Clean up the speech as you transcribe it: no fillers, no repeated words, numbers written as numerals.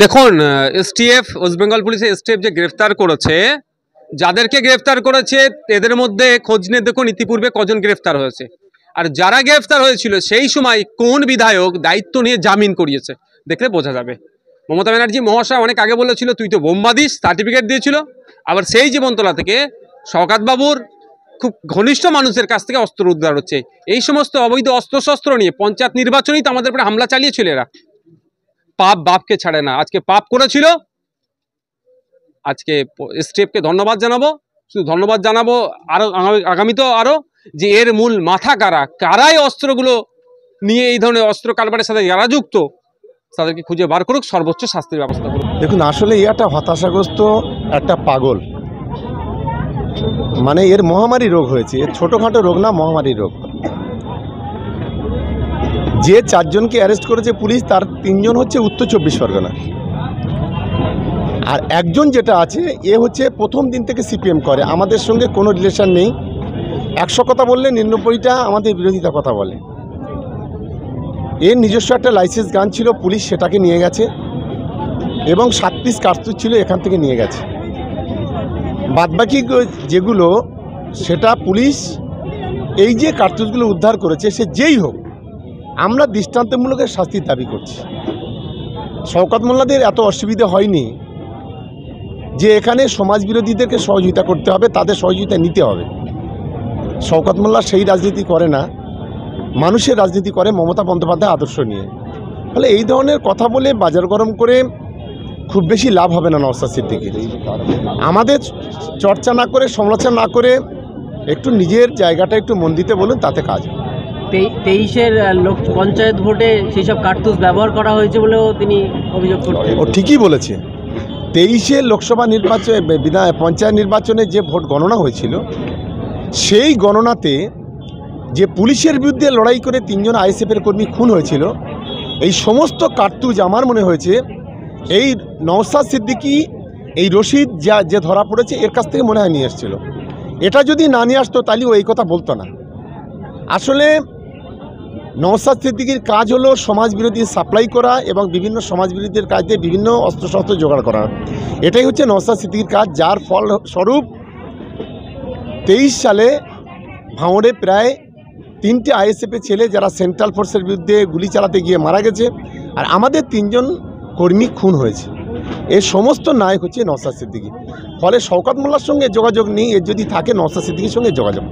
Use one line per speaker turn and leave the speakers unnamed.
দেখুন, STF West Bengal পুলিশের STF যে গ্রেফতার করেছে, যাদেরকে গ্রেফতার করেছে এদের মধ্যে খোঁজ নিয়ে দেখুন ইতিপূর্বে কজন গ্রেফতার হয়েছে, আর যারা গ্রেফতার হয়েছিল সেই সময় কোন বিধায়ক দায়িত্ব নিয়ে জামিন করিয়েছে দেখলে বোঝা যাবে। মমতা ব্যানার্জি মহাশয় অনেক আগে বলেছিল তুই তো বোম্বা দিস, সার্টিফিকেট দিয়েছিল। আবার সেই জীবনতলা থেকে শওকত বাবুর খুব ঘনিষ্ঠ মানুষের কাছ থেকে অস্ত্র উদ্ধার হচ্ছে। এই সমস্ত অবৈধ অস্ত্রশস্ত্র নিয়ে পঞ্চায়েত নির্বাচনেই তো আমাদের উপরে হামলা চালিয়েছিল এরা। পাপ বাপকে ছাড়ে না, আজকে পাপ করেছিল। আজকে এসটিএফকে ধন্যবাদ জানাবো, শুধু ধন্যবাদ জানাবো, আরও আগামীতেও আরও যে এর মূল মাথা কারা, কারাই অস্ত্রগুলো নিয়ে এই ধরনের অস্ত্র কারবারের সাথে যারা যুক্ত তাদেরকে খুঁজে বার করুক, সর্বোচ্চ শাস্তির ব্যবস্থা করুক।
দেখুন, আসলে একটা হতাশাগ্রস্ত একটা পাগল, মানে এর মহামারী রোগ হয়েছে। এর ছোটোখাটো রোগ না, মহামারী রোগ। যে 4 জনকে অ্যারেস্ট করেছে পুলিশ, তার 3 জন হচ্ছে উত্তর 24 পরগনা, আর একজন যেটা আছে এ হচ্ছে প্রথম দিন থেকে সিপিএম করে, আমাদের সঙ্গে কোনো রিলেশন নেই। 100 কথা বললে 99টা আমাদের বিরোধিতা কথা বলে। এর নিজস্ব একটা লাইসেন্স গান ছিল, পুলিশ সেটাকে নিয়ে গেছে, এবং 7 পিস কার্তুজ ছিল, এখান থেকে নিয়ে গেছে। বাদবাকি যেগুলো সেটা পুলিশ এই যে কার্তুজগুলো উদ্ধার করেছে, সে যেই হোক, আমরা দৃষ্টান্তমূলক শাস্তির দাবি করছি। শওকত মোল্লাদের এত অসুবিধা হয়নি যে এখানে সমাজ বিরোধীদেরকে সহযোগিতা করতে হবে, তাদের সহযোগিতা নিতে হবে। শওকত মোল্লা সেই রাজনীতি করে না, মানুষের রাজনীতি করে মমতা বন্দ্যোপাধ্যায় আদর্শ নিয়ে। ফলে এই ধরনের কথা বলে বাজার গরম করে খুব বেশি লাভ হবে না নওশাদ সিদ্দিকীর। আমাদের চর্চা না করে, সমালোচনা না করে একটু নিজের জায়গাটা একটু মন দিতে বলুন, তাতে কাজ।
23-এর লোক পঞ্চায়েত ভোটে সেই সব কার্তুজ ব্যবহার করা হয়েছে বলেও তিনি অভিযোগ করছেন।
ও ঠিকই বলেছে। 23-এর লোকসভা নির্বাচনে, পঞ্চায়েত নির্বাচনে যে ভোট গণনা হয়েছিল, সেই গণনাতে যে পুলিশের বিরুদ্ধে লড়াই করে 3 জন আইএসএফের কর্মী খুন হয়েছিল, এই সমস্ত কার্তুজ আমার মনে হয়েছে এই নওশাদ সিদ্দিকী, এই রশিদ যে ধরা পড়েছে, এর কাছ থেকে মনে হয় নিয়ে এসেছিল। এটা যদি না নিয়ে আসতো তাহলে ও এই কথা বলতো না। আসলে নওশাদ সিদ্দিকীর কাজ হলো সমাজ বিরোধী সাপ্লাই করা এবং বিভিন্ন সমাজ বিরোধীদের কাজ দিয়ে বিভিন্ন অস্ত্রশস্ত্র জোগাড় করা। এটাই হচ্ছে নওশাদ সিদ্দিকীর কাজ, যার ফলস্বরূপ 23 সালে ভাঙড়ে প্রায় 3টে আইএসএফের ছেলে যারা সেন্ট্রাল ফোর্সের বিরুদ্ধে গুলি চালাতে গিয়ে মারা গেছে, আর আমাদের 3 জন কর্মী খুন হয়েছে। এর সমস্ত নায়ক হচ্ছে নওশাদ সিদ্দিকী। ফলে শওকত মোল্লার সঙ্গে যোগাযোগ নেই, এর যদি থাকে নওশাদ সিদ্দিকীর সঙ্গে যোগাযোগ।